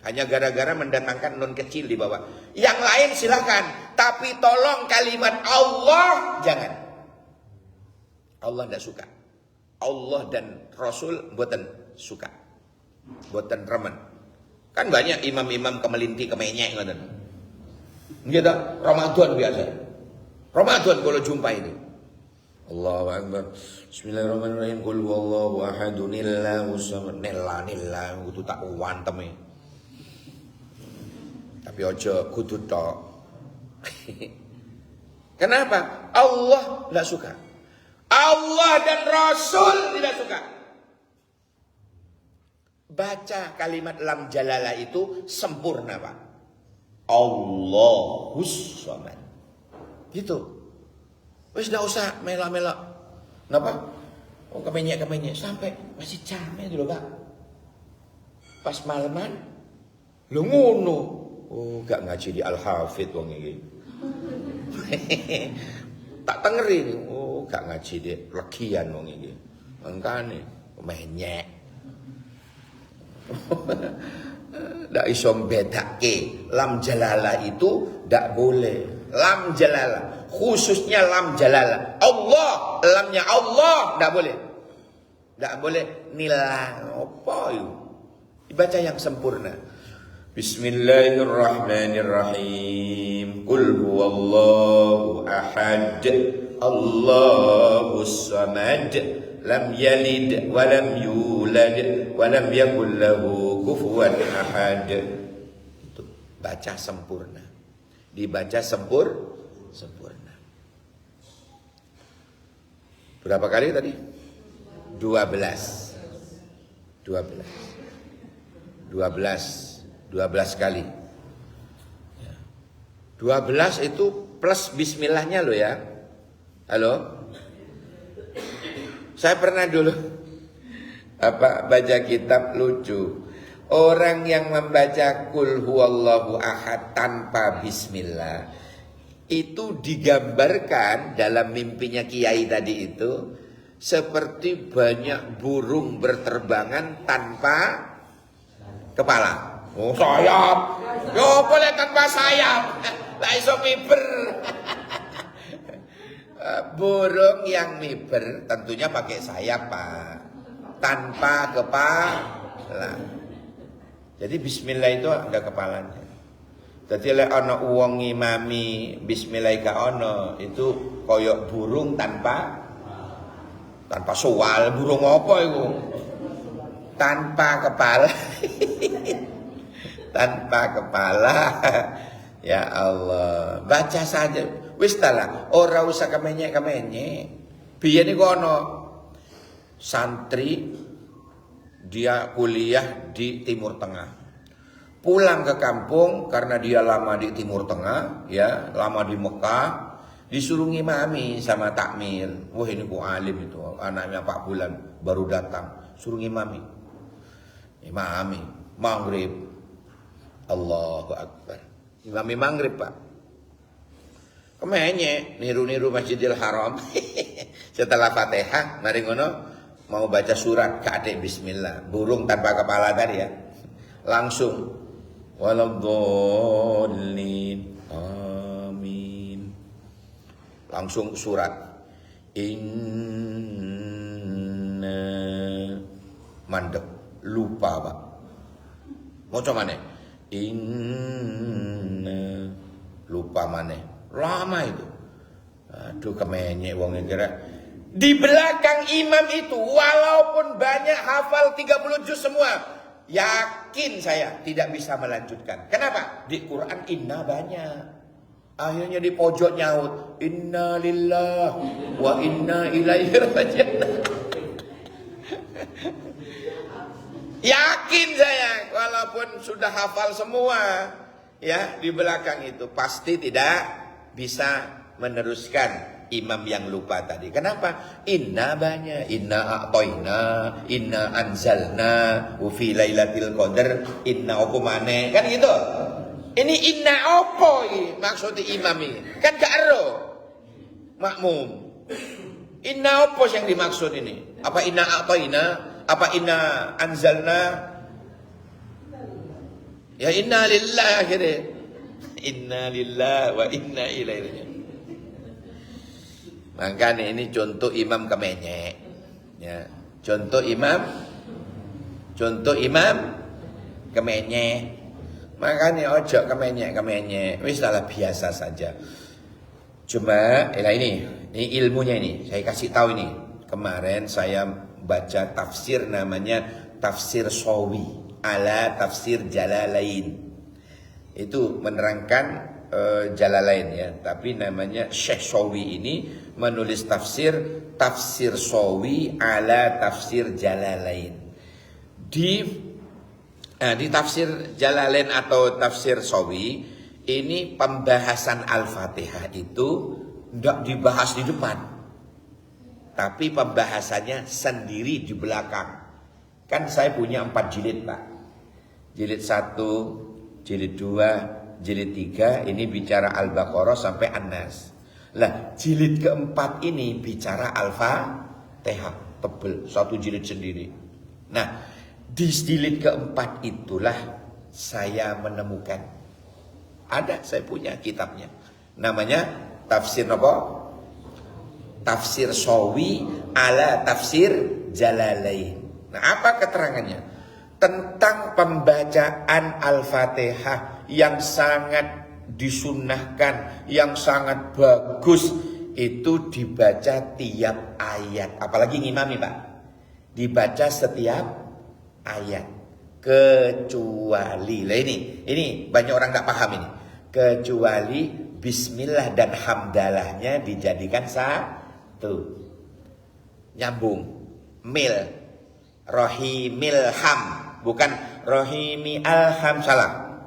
Hanya gara-gara mendatangkan nun kecil di bawah. Yang lain silahkan. Tapi tolong kalimat Allah jangan. Allah tidak suka. Allah dan Rasul mboten suka. Mboten remen. Kan banyak imam-imam kemelinti kemenyek ngoten. Gitu, Ramadan biasa. Ramadan kalau jumpa ini. Allahu Akbar. Bismillahirrahmanirrahim. Qul huwallahu ahadunillahus samad. Nilla kudu tak wantem. Tapi ojo kudu tok. Kenapa? Allah tidak suka. Allah dan Rasul tidak suka. Baca kalimat lam jalalah itu sempurna Pak. Allahus samad. Gitu. Wis tidak usah mela-mela. Kenapa? Oh kemenyek sampai masih camai dulu Pak. Pas malaman lu ngono. Oh gak ngaji di Al-Hafidh wong iki. Tak tengeri. Oh gak ngaji di legian wong iki. Mangkane menyek. Ndak iso bedake. Lam jalalah itu ndak boleh. Lam jalalah, khususnya lam jalalah. Allah, lamnya Allah ndak boleh. Ndak boleh nila apa itu. Dibaca yang sempurna. Bismillahirrahmanirrahim. Qul huwallahu ahad. Allahus samad. Lam yalid wa lam yulad wa lam yakul lahu kufuwan ahad. Itu baca sempurna. Dibaca sempurna. Berapa kali tadi? 12 kali. 12 itu plus bismillahnya loh ya. Halo? Saya pernah dulu baca kitab lucu. Orang yang membaca kul huwallahu ahad tanpa bismillah itu digambarkan dalam mimpinya kiai tadi itu seperti banyak burung berterbangan tanpa kepala. Oh, sayap. Yo boleh tanpa sayap. Lah iso miber. Burung yang miber tentunya pakai sayap, Pak. Tanpa kepala. Jadi bismillah itu ada kepalanya. Jadi lek ana wong ngimami bismillah ka ono itu koyok burung tanpa soal. Burung apa itu? Tanpa kepala. Tanpa kepala. Ya Allah, baca saja. Wis lah, ora usah kemenyek-kemenyek. Biyen iku ana santri dia kuliah di Timur Tengah. Pulang ke kampung karena dia lama di Timur Tengah, ya, lama di Mekah, disuruh ngimami sama takmir. Wah, ini ku alim itu, anaknya Pak Bulan baru datang, suruh ngimami. Imami maghrib. Allahu Akbar. Imami maghrib, Pak. Kemenye niru-niru Masjidil Haram. Setelah Fatihah, mari ngono mau baca surat ke adik bismillah. Burung tanpa kepala tadi ya. Langsung waladhdallin. Amin. Langsung surat. Inna mandek lupa, Pak. Mau coba nih. Inna lupa maneh. Lama itu. Aduh kemenyek wong kira. Di belakang imam itu walaupun banyak hafal 30 juz semua, yakin saya tidak bisa melanjutkan. Kenapa? Di Quran inna banyak. Akhirnya di pojok nyaut, inna lillah wa inna ilaihi raji'un. Yakin saya walaupun sudah hafal semua, ya, di belakang itu pasti tidak bisa meneruskan imam yang lupa tadi. Kenapa? Inna banyak, inna a'toina, inna anzalna, fi lailatul qadar, inna opo maneh. Kan gitu. Ini inna opo ini maksud imam ini? Kan gak ero makmum. Inna opo yang dimaksud ini? Apa inna a'toina? Apa inna anzalna? Ya inna lillah akhirnya. Inna lillah wa inna ilaihi raji'un. Makanya ini contoh imam kemenyek. Ya, contoh imam kemenyek. Makanya ojo kemenyek. Wis salah biasa saja. Cuma ini ilmunya ini. Saya kasih tahu ini. Kemarin saya baca tafsir namanya Tafsir Shawi ala Tafsir Jalalain. Itu menerangkan Jalalain ya, tapi namanya Syekh Shawi ini menulis Tafsir Shawi ala Tafsir Jalalain. Di Tafsir Jalalain atau Tafsir Shawi ini pembahasan Al-Fatihah itu tidak dibahas di depan, tapi pembahasannya sendiri di belakang. Kan saya punya 4 jilid, Pak. Jilid 1, jilid 2, jilid 3 ini bicara Al-Baqarah sampai An-Nas. Lah, jilid keempat ini bicara Al-Fatihah, tebel, 1 jilid sendiri. Nah, di jilid keempat itulah saya menemukan saya punya kitabnya. Namanya Tafsir apa? Tafsir Shawi ala Tafsir Jalalain. Nah, apa keterangannya? Tentang pembacaan Al-Fatihah yang sangat disunnahkan, yang sangat bagus, itu dibaca tiap ayat. Apalagi ngimami, Pak. Dibaca setiap ayat. Kecuali, lah ini banyak orang gak paham ini. Kecuali bismillah dan hamdalahnya dijadikan satu. Nyambung. Mil. Rohimil ham, bukan rohimi alham, salah.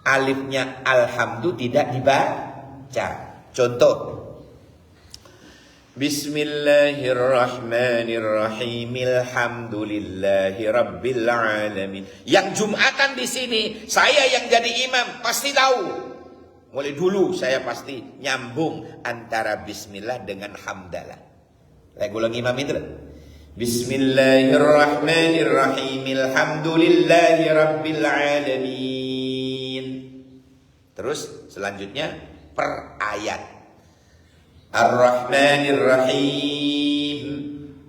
Alifnya alhamdu tidak dibaca. Contoh, Bismillahirrahmanirrahim, alhamdulillahi rabbil alamin. Yang Jumatan di sini, saya yang jadi imam pasti tahu. Mulai dulu saya pasti nyambung antara bismillah dengan hamdalah. Saya ulangi imam itu. Bismillahirrahmanirrahim. Alhamdulillahi rabbil alamin. Terus selanjutnya per ayat. Ar-Rahmanir-Rahim.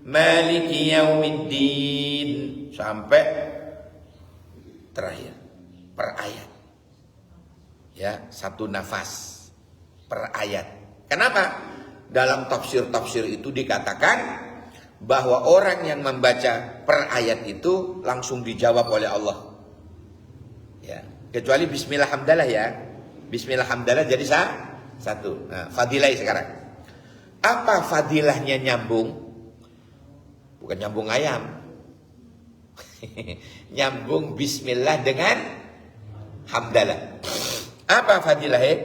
Maliki yaumiddin. Sampai terakhir per ayat. Ya, satu nafas per ayat. Kenapa? Dalam tafsir-tafsir itu dikatakan bahwa orang yang membaca per ayat itu langsung dijawab oleh Allah. Ya, kecuali bismillah hamdalah ya. Bismillah hamdalah jadi satu. Nah, fadilah sekarang. Apa fadilahnya nyambung? Bukan nyambung ayam. Nyambung bismillah dengan hamdalah. Apa fadilahnya?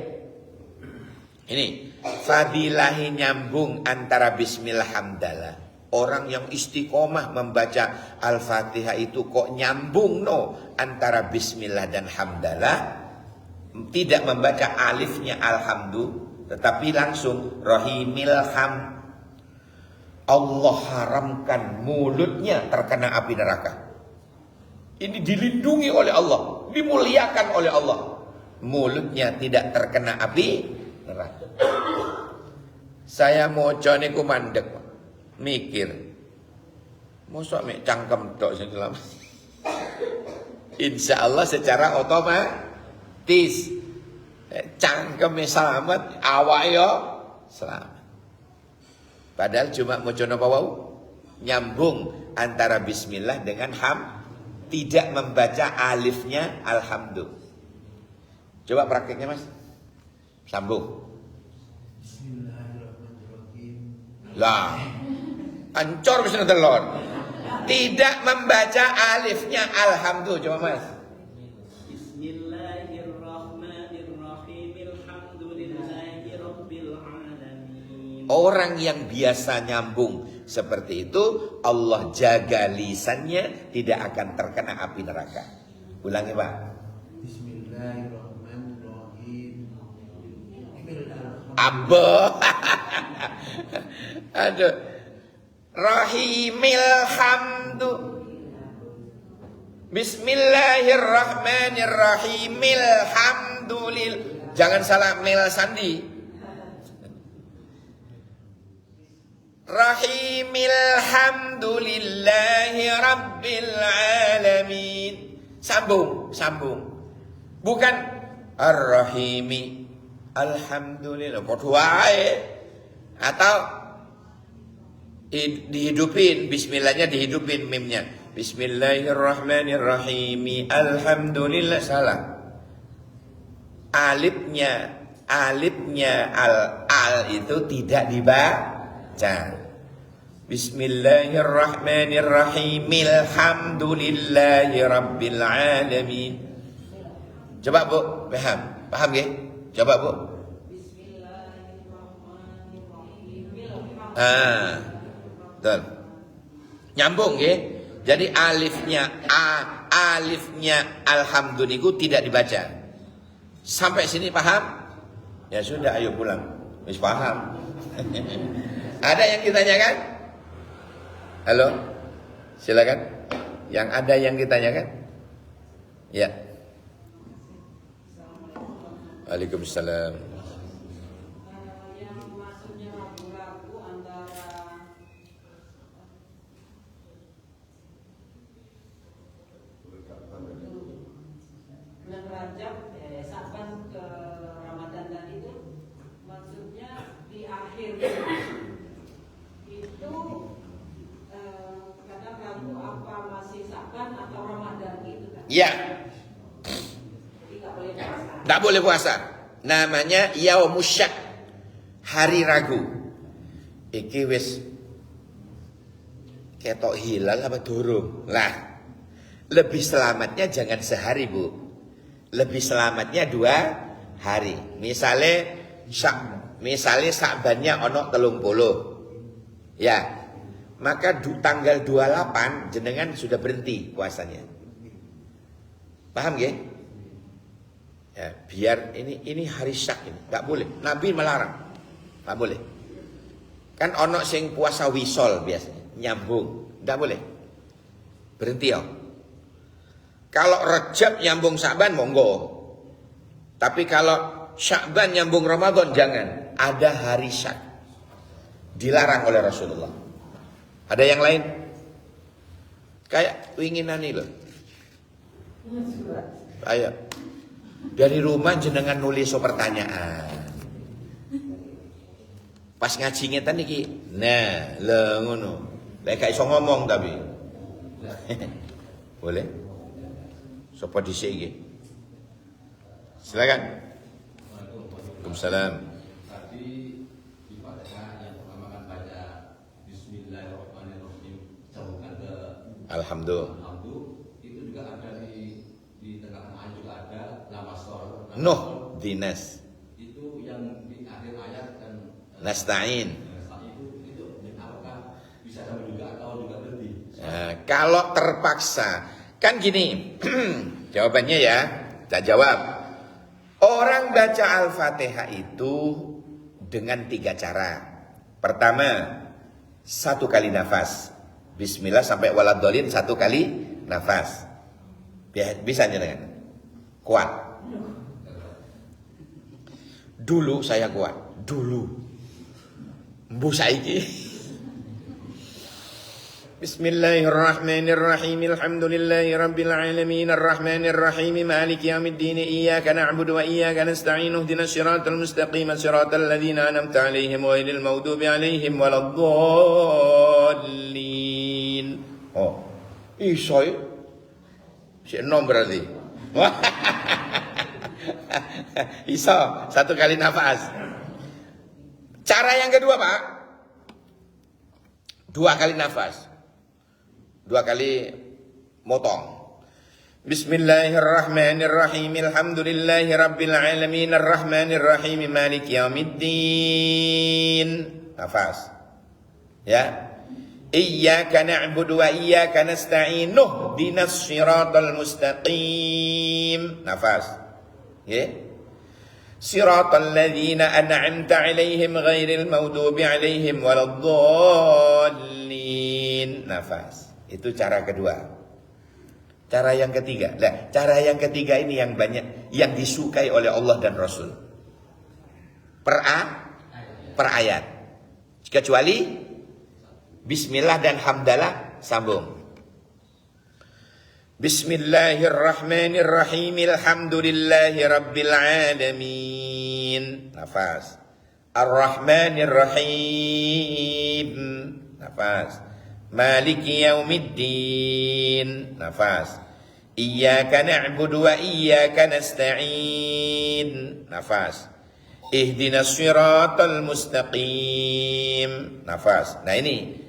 Ini fadilahnya nyambung antara bismillah hamdalah. Orang yang istiqomah membaca Al-Fatihah itu kok nyambung antara bismillah dan hamdalah. Tidak membaca alifnya alhamdu, tetapi langsung rahimil ham. Allah haramkan mulutnya terkena api neraka. Ini dilindungi oleh Allah, dimuliakan oleh Allah. Mulutnya tidak terkena api neraka. Saya moco niku mandek, mikir. Mosok mek cangkem tok sing selamat. Insyaallah secara otomatis cangkeme selamat, awak yo selamat. Padahal cuma moco napa wau? Nyambung antara bismillah dengan tidak membaca alifnya alhamdu. Coba prakteknya Mas. Sambung. Bismillahirrahmanirrahim. Lah, ancor bisa telon. Tidak membaca alifnya alhamdu. Coba Mas. Bismillahirrahmanirrahim. Alhamdulillahi rabbil alamin. Orang yang biasa nyambung seperti itu, Allah jaga lisannya tidak akan terkena api neraka. Ulangi Pak. Bismillahirrahmanirrahim. Abah. Aduh. Rahimil hamdu. Bismillahirrahmanirrahim. Alhamdulillah. Jangan salah mel sandi. Rahimil hamdulillahi rabbil alamin. Sambung. Bukan ar-rahimi alhamdulillah. Podo wae. Atau dihidupin bismillahnya, dihidupin mimnya. Bismillahirrahmanirrahim. Alhamdulillah. Salah. Alifnya al itu tidak dibaca. Bismillahirrahmanirrahim. Alhamdulillahi rabbil alamin. Coba Bu, paham ya? Coba Bu. Betul. Nyambung ya. Jadi alifnya alhamdulillah tidak dibaca. Sampai sini paham? Ya sudah, ayo pulang. Wis paham. Ada yang ditanyakan? Halo? Silakan. Yang ada yang ditanyakan? Ya. Waalaikumsalam. Yang maksudnya ragu-ragu antara bulan Rajab, Sa'ban ke Ramadan tadi itu maksudnya di akhir itu kadang ragu apa masih Sa'ban atau Ramadan gitu kan? Ya. Jadi nggak boleh puasa. Tak boleh puasa. Namanya yaumusyak, hari ragu. Iki wis ketok hilal apa durung? Lah, lebih selamatnya jangan sehari Bu. Lebih selamatnya 2 hari. Misalnya Sa'bannya ono 30. Ya. Maka tanggal 28 jenengan sudah berhenti puasanya. Paham ya? Ya, biar ini hari syak ini, nggak boleh. Nabi melarang, nggak boleh. Kan ono sing puasa wisol biasanya, nyambung, nggak boleh. Berhenti ya. Kalau Rajab nyambung Sya'ban monggo. Tapi kalau Sya'ban nyambung Ramadan jangan. Ada hari syak. Dilarang oleh Rasulullah. Ada yang lain? Kayak winginan ini loh. Ayo. Dari rumah jenengan nulis pertanyaan. Pas ngaji ngetan iki, nah, le ngono. Lek gak iso ngomong tapi. Boleh? Sopo dhisik iki? Silakan. Waalaikumsalam. Tadi di Fatihah yang pertama kan baca Bismillahirrahmanirrahim, sambungkan ke Alhamdulillah. itu juga ada di tengah juga ada lamasor. Nuh dinas. Itu yang di akhir ayat kan Nasta'in. itu apakah bisa sama juga atau juga berhenti? Nah, kalau terpaksa, kan gini, jawabannya ya, tak jawab. Orang baca Al-Fatihah itu dengan 3 cara. Pertama, 1 kali nafas. Bismillah sampai waladhdallin 1 kali nafas. Bisa jenengan? Kuat. Dulu saya kuat. Dulu. Mbu saiki. Bismillahirrahmanirrahim. Alhamdulillahi rabbil alamin arrahmanir rahim maliki yaumiddin iyyaka na'budu wa iyyaka nasta'in ihdinas siratal mustaqim siratal ladzina an'amta 'alaihim ghairil maghdubi 'alaihim waladdallin. Oh, iso si enom berarti. Iso 1 kali nafas. Cara yang kedua, Pak. 2 kali nafas. 2 kali motong. Bismillahirrahmanirrahim. Alhamdulillahi rabbil alamin arrahmanir rahim maliki yaumiddin. Nafas. Ya. Iyyaka na'budu wa iyyaka nasta'in ihdinas siratal mustaqim. Nafas. Ya. Siratal ladzina an'amta 'alaihim ghairil maghdubi 'alaihim waladdallin. Nafas. Itu cara kedua. Cara yang ketiga. Nah, cara yang ketiga ini yang banyak yang disukai oleh Allah dan Rasul. Per ayat. Kecuali bismillah dan hamdalah sambung. Bismillahirrahmanirrahim. Alhamdulillahi rabbil alamin. Nafas. Ar-Rahmanirrahim. Nafas. Maliki yaumiddin. Nafas. Iyyaka na'budu wa iyyaka nasta'in. Nafas. Ihdinas siratal mustaqim. Nafas. Nah ini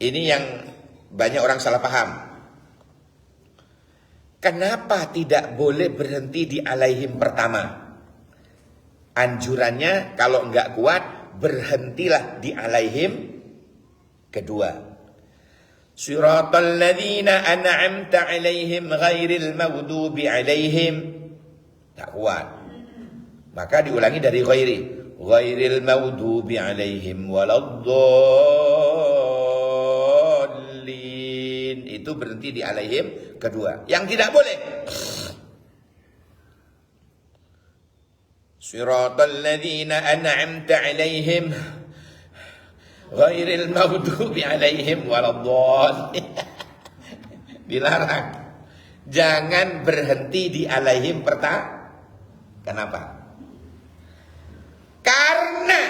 yang banyak orang salah paham. Kenapa tidak boleh berhenti di alaihim pertama? Anjurannya kalau enggak kuat berhentilah di alaihim kedua. Siratal ladzina an'amta 'alaihim ghairil maghdubi 'alaihim. Tak kuat. Maka diulangi dari ghairil maghdubi 'alaihim waladdallin. Itu berhenti di alaihim kedua. Yang tidak boleh. Siratal ladzina an'amta 'alaihim ghairil maghdubi 'alaihim waladdallin. Dilarang. Jangan berhenti di alaihim pertama. Kenapa? Karena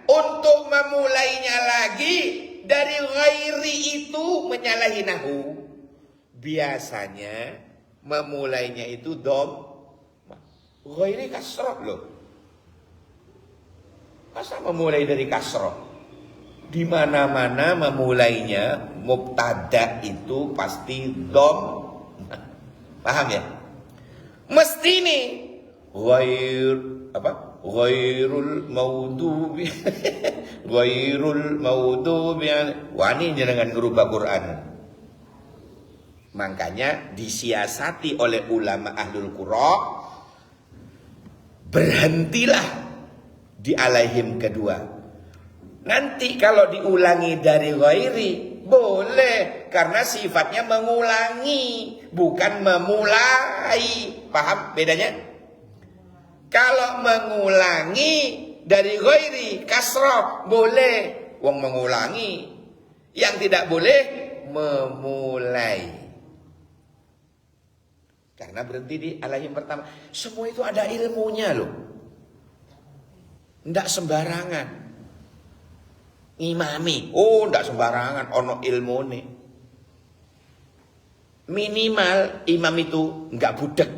untuk memulainya lagi dari ghairi itu menyalahi nahu. Biasanya memulainya itu dom. Ghairi kasroh loh. Masa memulai dari kasroh? Di mana-mana memulainya mubtada itu pasti dom. Paham ya? Mesti nih ghairul maghdubi wani jangan ngerubah Quran. Makanya disiasati oleh ulama ahlul qura berhentilah di alaihim kedua. Nanti kalau diulangi dari ghairi boleh, karena sifatnya mengulangi, bukan memulai. Paham bedanya? Kalau mengulangi dari ghairi kasrah boleh, wong mengulangi. Yang tidak boleh memulai. Karena berhenti di alaihim pertama. Semua itu ada ilmunya loh. Ndak sembarangan. Imami. Oh, ndak sembarangan. Ono ilmune. Minimal imam itu nggak budek.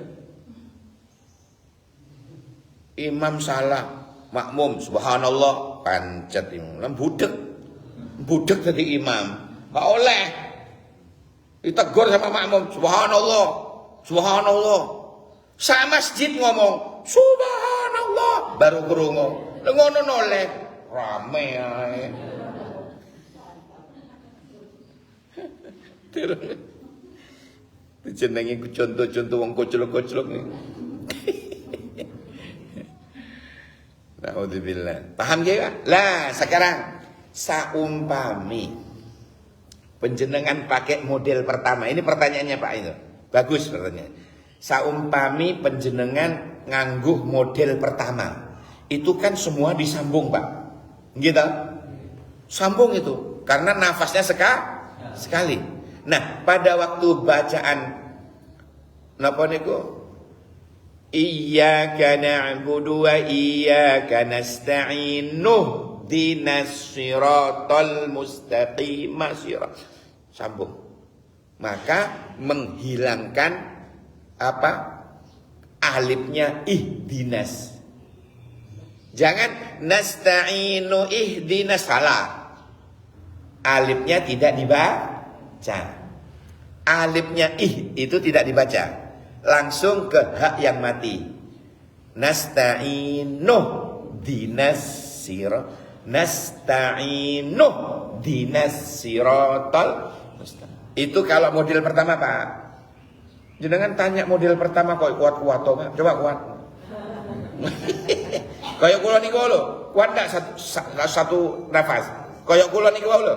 Imam salah, makmum subhanallah, pancet imam budek. Budek tadi imam. Nggak oleh. Ditegur sama makmum, subhanallah. Subhanallah. Sa masjid ngomong subhanallah baru krungu. Ngono noleh rame ae. Jenenge contoh-contoh wong koclok-koclok nih. Naudzubillah. Paham ya? Lah, sekarang saumpami penjenengan pakai model pertama. Ini pertanyaannya Pak itu. Bagus pertanyaan. Saumpami penjenengan ngangguh model pertama. Itu kan semua disambung, Pak. Gitu? Sambung itu. Karena nafasnya sekali. Nah, pada waktu bacaan napa niku? Iyyaka na'budu wa iyyaka nasta'in dinas siratal mustaqim. Sambung. Maka menghilangkan apa? Alifnya ihdinas. Jangan nasta'inu ihdinas, salah. Alifnya tidak dibaca. Alifnya itu tidak dibaca. Langsung ke hak yang mati. Nasta'inu dinas sirah. Nasta'inu dinas siratal mustaqim. Itu kalau model pertama, Pak. Jenengan tanya model pertama kok kuat-kuat toh, coba kuat. Kayak kula niku lho, kuat enggak satu nafas? Kayak kula niku lho.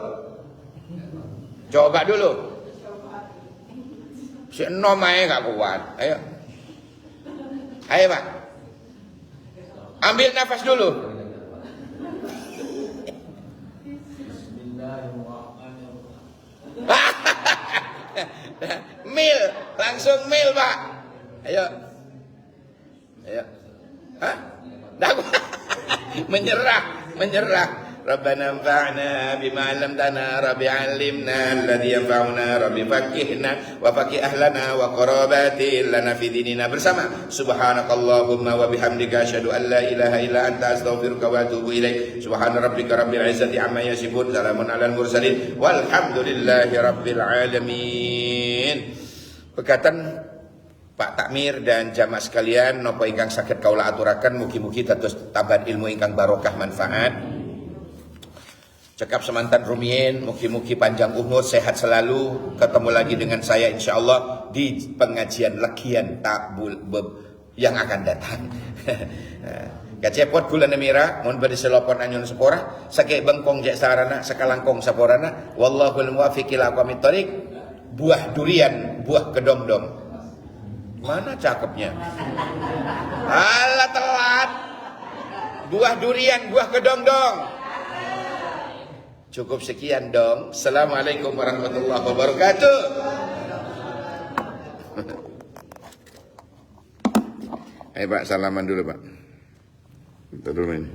Coba dulu. Si enom ae gak kuat. Ayo. Ayo, Pak. Ambil nafas dulu. Mil, langsung mil, Pak. Ayo. Hah? Menyerah. Rabbana anfa'na bima 'allamtana, Rabbi 'allimna alladhi yanfa'una, Rabbi faqqihna wa faqih ahlana wa qarabati lana fi dinina. Bersama subhanakallahumma wa bihamdika asyhadu an la ilaha illa anta astaghfiruka wa atubu ilaik. Subhana rabbika rabbil 'izzati amma yasifun, salamun 'alal mursalin walhamdulillahi rabbil alamin. Pekatan Pak Takmir dan jamaah sekalian napa ingkang saged kaula aturaken mugi-mugi dados tambahan ilmu ingkang barokah manfaat. Cekap semantan rumiyin, mugi-mugi panjang umur, sehat selalu. Ketemu lagi dengan saya insyaallah di pengajian legian yang akan datang. Kacepot gula nemira, mun bade selopon anyun sepora, sake bengkong jek sarana, sekalangkong saporana. Wallahul muwaffiq ila aqwamit thoriq. Buah durian, buah kedongdong. Mana cakepnya? Alah telat. Buah durian, buah kedongdong. Cukup sekian dong. Assalamualaikum warahmatullahi wabarakatuh. Ayo Pak, salaman dulu Pak. Kita dulu ini.